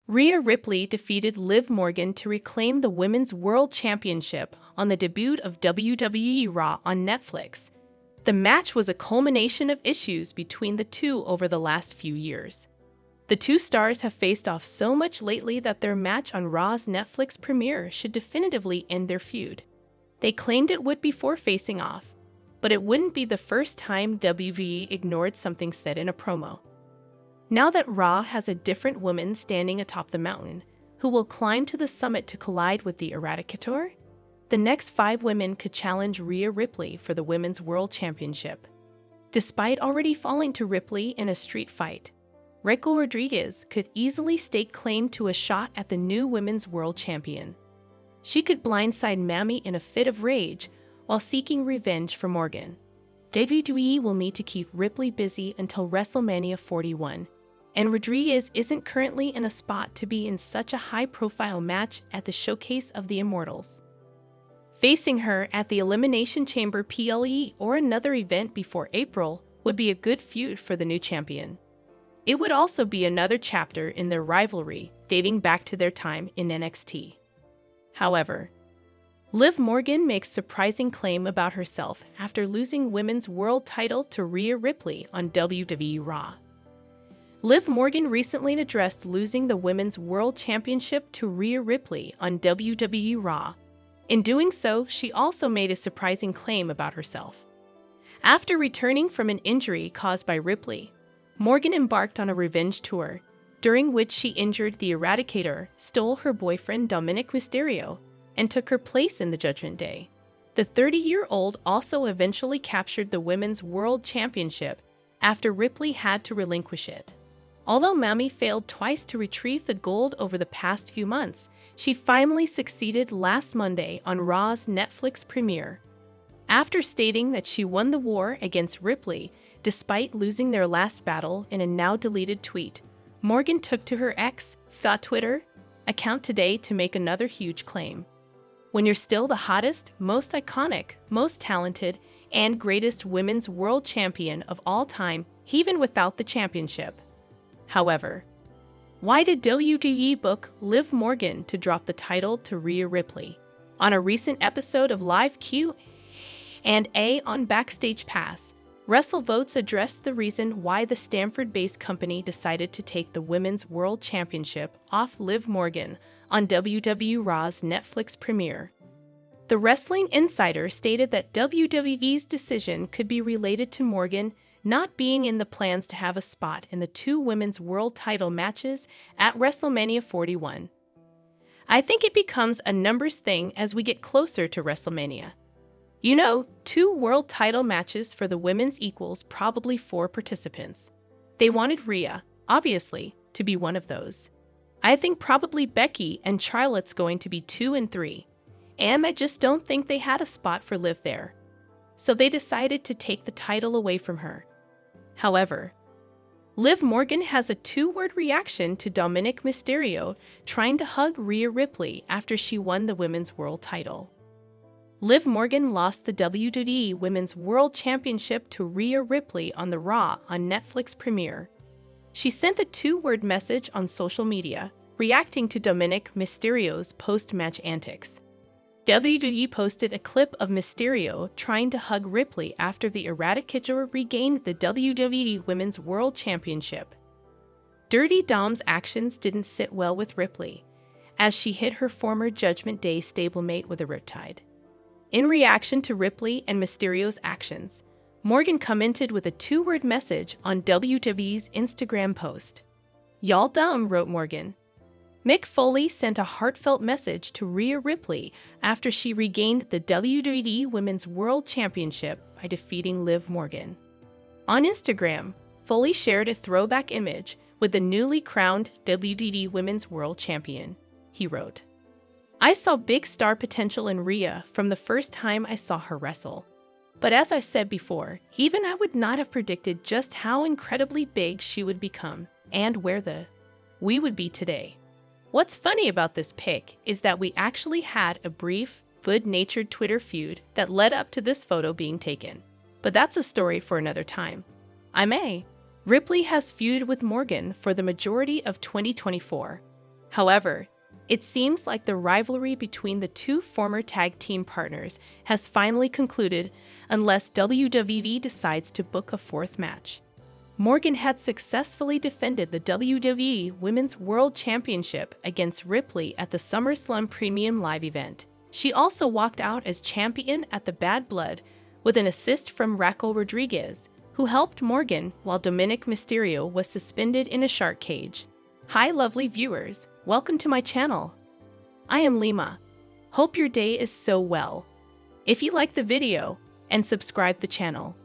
Rhea Ripley defeated Liv Morgan to reclaim the Women's World Championship on the debut of WWE Raw on Netflix. The match was a culmination of issues between the two over the last few years. The two stars have faced off so much lately that their match on Raw's Netflix premiere should definitively end their feud. They claimed it would before facing off, but it wouldn't be the first time WWE ignored something said in a promo. Now that Raw has a different woman standing atop the mountain, who will climb to the summit to collide with the Eradicator? The next 5 women could challenge Rhea Ripley for the Women's World Championship. Despite already falling to Ripley in a street fight, Raquel Rodriguez could easily stake claim to a shot at the new Women's World Champion. She could blindside Mammy in a fit of rage while seeking revenge for Morgan. WWE will need to keep Ripley busy until WrestleMania 41. And Rodriguez isn't currently in a spot to be in such a high-profile match at the Showcase of the Immortals. Facing her at the Elimination Chamber PLE or another event before April would be a good feud for the new champion. It would also be another chapter in their rivalry dating back to their time in NXT. However, Liv Morgan makes surprising claim about herself after losing Women's World title to Rhea Ripley on WWE Raw. Liv Morgan recently addressed losing the Women's World Championship to Rhea Ripley on WWE Raw. In doing so, she also made a surprising claim about herself. After returning from an injury caused by Ripley, Morgan embarked on a revenge tour, during which she injured the Eradicator, stole her boyfriend Dominik Mysterio, and took her place in the Judgment Day. The 30-year-old also eventually captured the Women's World Championship after Ripley had to relinquish it. Although Mammy failed twice to retrieve the gold over the past few months, she finally succeeded last Monday on Raw's Netflix premiere. After stating that she won the war against Ripley despite losing their last battle in a now-deleted tweet, Morgan took to her Twitter account today to make another huge claim. When you're still the hottest, most iconic, most talented, and greatest women's world champion of all time, even without the championship. However, why did WWE book Liv Morgan to drop the title to Rhea Ripley? On a recent episode of Live Q&A on Backstage Pass, WrestleVotes addressed the reason why the Stanford-based company decided to take the Women's World Championship off Liv Morgan on WWE Raw's Netflix premiere. The Wrestling Insider stated that WWE's decision could be related to Morgan not being in the plans to have a spot in the 2 women's world title matches at WrestleMania 41. I think it becomes a numbers thing as we get closer to WrestleMania. 2 world title matches for the women's equals probably 4 participants. They wanted Rhea, obviously, to be one of those. I think probably Becky and Charlotte's going to be 2 and 3. And I just don't think they had a spot for Liv there. So they decided to take the title away from her. However, Liv Morgan has a 2-word reaction to Dominik Mysterio trying to hug Rhea Ripley after she won the Women's World title. Liv Morgan lost the WWE Women's World Championship to Rhea Ripley on the Raw on Netflix premiere. She sent a 2-word message on social media, reacting to Dominik Mysterio's post-match antics. WWE posted a clip of Mysterio trying to hug Ripley after the Eradicator regained the WWE Women's World Championship. Dirty Dom's actions didn't sit well with Ripley, as she hit her former Judgment Day stablemate with a riptide. In reaction to Ripley and Mysterio's actions, Morgan commented with a 2-word message on WWE's Instagram post. "Y'all dumb," wrote Morgan. Mick Foley sent a heartfelt message to Rhea Ripley after she regained the WWE Women's World Championship by defeating Liv Morgan. On Instagram, Foley shared a throwback image with the newly crowned WWE Women's World Champion. He wrote, "I saw big star potential in Rhea from the first time I saw her wrestle. But as I've said before, even I would not have predicted just how incredibly big she would become and where we would be today. What's funny about this pic is that we actually had a brief, good-natured Twitter feud that led up to this photo being taken. But that's a story for another time. Ripley has feuded with Morgan for the majority of 2024. However, it seems like the rivalry between the two former tag team partners has finally concluded unless WWE decides to book a fourth match. Morgan had successfully defended the WWE Women's World Championship against Ripley at the SummerSlam Premium Live event. She also walked out as champion at the Bad Blood with an assist from Raquel Rodriguez, who helped Morgan while Dominik Mysterio was suspended in a shark cage. Hi lovely viewers, welcome to my channel. I am Lima. Hope your day is so well. If you like the video, and subscribe the channel.